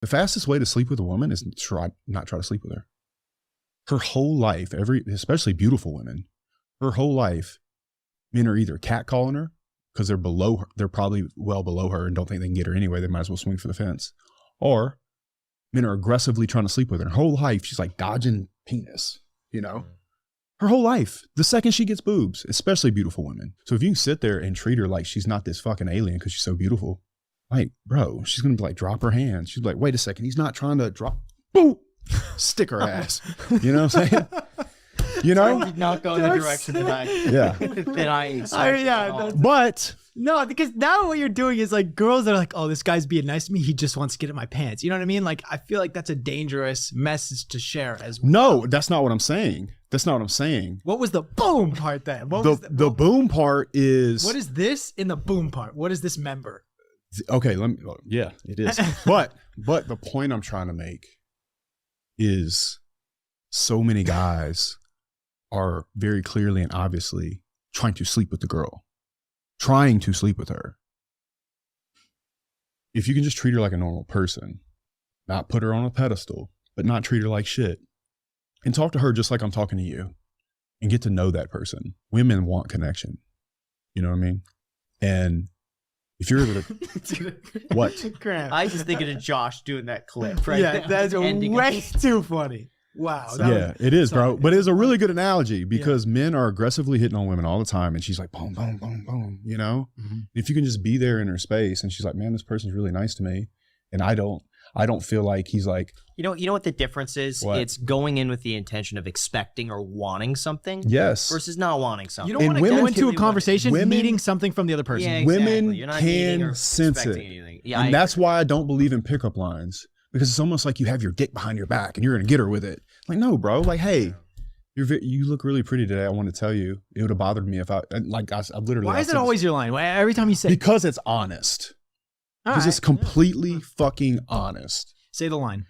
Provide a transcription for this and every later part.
The fastest way to sleep with a woman is not try to sleep with her. Her whole life, especially beautiful women, her whole life, men are either catcalling her because they're below her, they're probably well below her and don't think they can get her anyway. They might as well swing for the fence. Or men are aggressively trying to sleep with her. Her whole life, she's like dodging penis, you know? Her whole life, the second she gets boobs, especially beautiful women. So if you can sit there and treat her like she's not this fucking alien because she's so beautiful, like, bro, she's going to like drop her hand. She's like, wait a second, he's not trying to drop, boom, stick her ass. You know what I'm saying? You know? Did not go in the direction that I But no, because now what you're doing is like girls that are like, oh, this guy's being nice to me. He just wants to get in my pants. You know what I mean? Like, I feel like that's a dangerous message to share as well. no, that's not what I'm saying. That's not what I'm saying. What was the boom part then? The boom part is, what is this in the boom part? What is this member? okay, yeah, it is. but the point I'm trying to make is so many guys are very clearly and obviously trying to sleep with the girl, trying to sleep with her. If you can just treat her like a normal person, not put her on a pedestal, but not treat her like shit, and talk to her just like I'm talking to you, and get to know that person. Women want connection. You know what I mean? And if you're able to, what? I just thinking of Josh doing that clip, right? Yeah, that's way too funny. Wow. Yeah, it is, bro. But it's a really good analogy because men are aggressively hitting on women all the time. And she's like, boom, boom, boom, boom, you know? Mm-hmm. If you can just be there in her space and she's like, man, this person's really nice to me. And I don't feel like he's like. You know what the difference is? What? It's going in with the intention of expecting or wanting something. Yes. Versus not wanting something. You don't want to go into a conversation women, needing something from the other person. Yeah, exactly. Women You're not needing or can sense it. anything. Yeah, and that's why I don't believe in pickup lines. Because it's almost like you have your dick behind your back and you're going to get her with it. Like, no, bro. Like, hey, you look really pretty today. I want to tell you. It would have bothered me if I literally. Why is it always your line? Every time you say. Because it's honest. Because it's completely fucking honest. Say the line.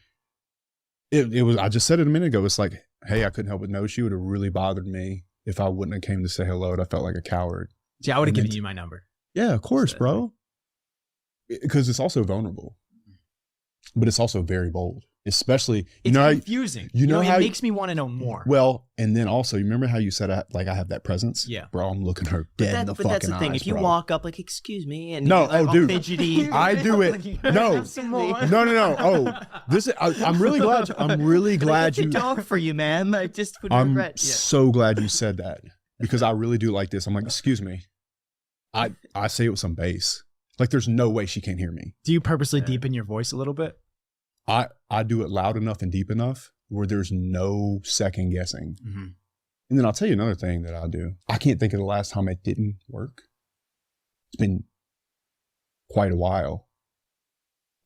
It was. I just said it a minute ago. It's like, hey, I couldn't help but notice you. It would have really bothered me if I wouldn't have came to say hello. I felt like a coward. See, I would have given you my number. Yeah, of course, bro. Because it's also vulnerable. But it's also very bold, especially, it's confusing. You know how it makes me want to know more. Well, and then also, you remember how you said I have that presence? Yeah. Bro, I'm looking her dead in the fucking eyes. But that's the thing. If you walk up like, excuse me, and no, like, dude, fidgety, I do it. No. Oh, this is. I'm really glad. I'm really glad you. Dog for you, man. I just would I'm regret. so glad you said that because I really do like this. I'm like, excuse me. I say it with some bass. Like, there's no way she can't hear me. Do you purposely deepen your voice a little bit? I do it loud enough and deep enough where there's no second guessing. Mm-hmm. And then I'll tell you another thing that I do. I can't think of the last time it didn't work. It's been quite a while.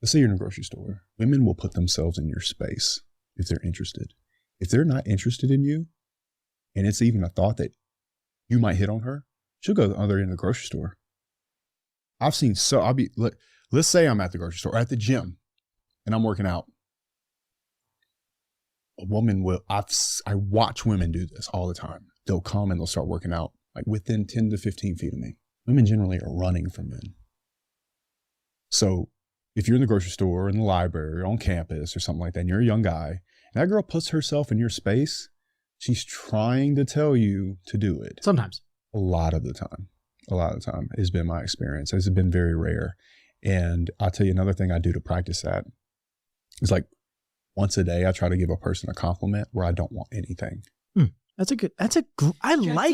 Let's say you're in a grocery store. Women will put themselves in your space if they're interested. If they're not interested in you, and it's even a thought that you might hit on her, she'll go to the other end of the grocery store. I've seen let's say I'm at the grocery store or at the gym and I'm working out. A woman will, I watch women do this all the time. They'll come and they'll start working out like within 10 to 15 feet of me. Women generally are running from men. So if you're in the grocery store, or in the library, or on campus or something like that, and you're a young guy, and that girl puts herself in your space, she's trying to tell you to do it. Sometimes. A lot of the time has been my experience. It's been very rare. And I'll tell you another thing I do to practice that is like once a day, I try to give a person a compliment where I don't want anything. I like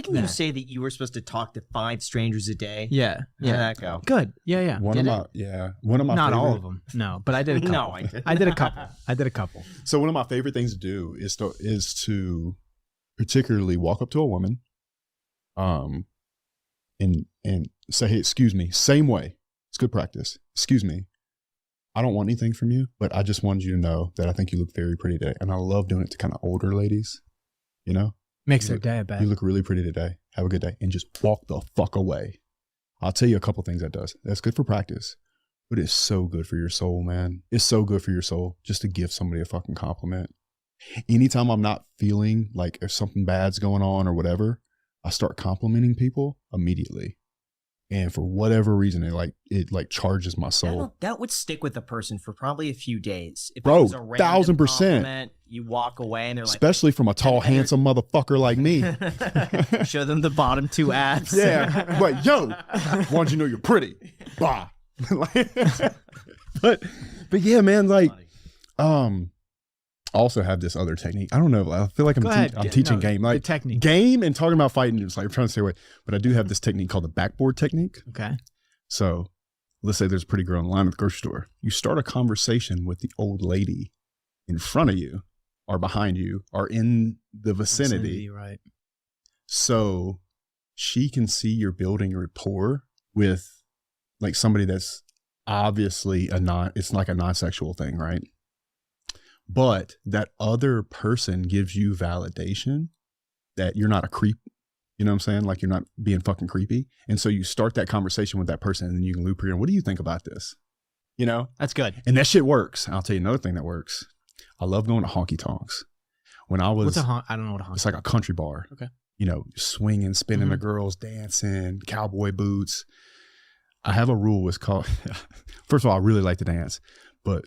that. You You say that you were supposed to talk to 5 strangers a day. Yeah. How'd that go? Good. Yeah. One of my not favorite, all of them. No, but I did a couple. No, I did. I did a couple. So one of my favorite things to do is to particularly walk up to a woman, and say, hey, excuse me, same way. It's good practice. Excuse me. I don't want anything from you, but I just wanted you to know that I think you look very pretty today. And I love doing it to kind of older ladies, you know? Makes their day, I bet. You look really pretty today. Have a good day. And just walk the fuck away. I'll tell you a couple things that does. That's good for practice, but it's so good for your soul, man. It's so good for your soul just to give somebody a fucking compliment. Anytime I'm not feeling like if something bad's going on or whatever, I start complimenting people immediately. And for whatever reason, it charges my soul. That would stick with the person for probably a few days. If Bro, it was a random 1000%. compliment, you walk away and they're like, Especially from a tall, handsome motherfucker like me. show them the bottom two abs. Yeah. But yo, want you to know you're pretty. Bah. but yeah, man, like, I also have this other technique. I don't know. I feel like I'm teaching game. Like technique. Game and talking about fighting. It's like I'm trying to stay away. But I do have this technique called the backboard technique. Okay. So let's say there's a pretty girl in line at the grocery store. You start a conversation with the old lady in front of you or behind you or in the vicinity. Right. So she can see you're building rapport with like somebody that's obviously it's like a non-sexual thing, right? But that other person gives you validation that you're not a creep. You know what I'm saying? Like you're not being fucking creepy. And so you start that conversation with that person and then you can loop her in. What do you think about this? You know? That's good. And that shit works. I'll tell you another thing that works. I love going to honky tonks. When I was, What's a honk? I don't know what a honk. it's like a country bar. Okay. You know, swinging, spinning the girls, dancing, cowboy boots. I have a rule. It's called, first of all, I really like to dance, but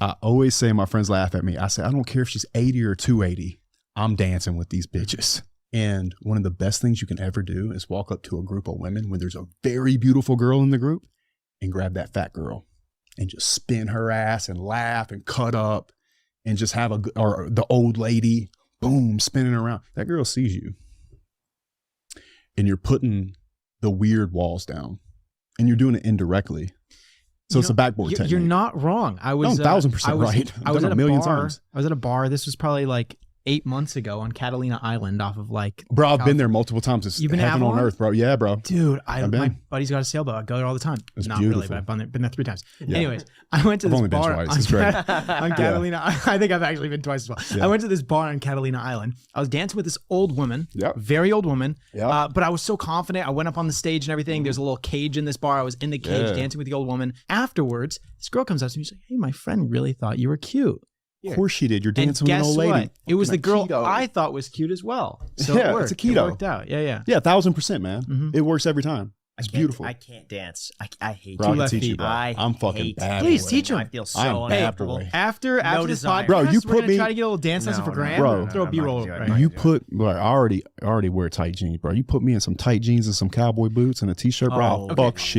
I always say, my friends laugh at me. I say, I don't care if she's 80 or 280. I'm dancing with these bitches. And one of the best things you can ever do is walk up to a group of women when there's a very beautiful girl in the group and grab that fat girl and just spin her ass and laugh and cut up and just have or the old lady, boom, spinning around. That girl sees you and you're putting the weird walls down and you're doing it indirectly. So it's a backboard technique. You're not wrong. I was 1000% right. I was Done at a a million bar. times. I was at a bar. This was probably like 8 months ago on Catalina Island off of like. Bro, I've been there multiple times. It's You've been to heaven on Avalon? earth, bro. Yeah, bro. Dude, I've been. my buddy's got a sailboat. I go there all the time. It's Not really, beautiful. but I've been there 3 times. Yeah. Anyways, I went to I've this only been bar twice. on, It's great. on Catalina. I think I've actually been twice as well. Yeah. I went to this bar on Catalina Island. I was dancing with this old woman, Yep. very old woman. Yep. But I was so confident. I went up on the stage and everything. There's a little cage in this bar. I was in the cage Yeah. dancing with the old woman. Afterwards, this girl comes up to me. She's like, "Hey, my friend really thought you were cute." Of course she did. You're And dancing with an guess old lady. what? It was the girl keto. I thought was cute as well. So Yeah, it worked. it's a keto. It worked out. Yeah, yeah. Yeah, 1000%, man. Mhm. It works every time. It's beautiful. I can't dance. I hate Bro, I it. can left teach you, feet. bro. I I'm fucking hate bad. Please boy. teach him. I feel I'm so bad uncomfortable. boy. After this desire. podcast, Bro, you we're put gonna me- try to get a little dance lesson for Grant. Bro. Throw a I'm not B-roll. gonna do it. Right. I'm You not put, bro, I already wear tight jeans, bro. You put me in some tight jeans and some cowboy boots and a t-shirt, bro. Oh, I'll okay. fuck shit.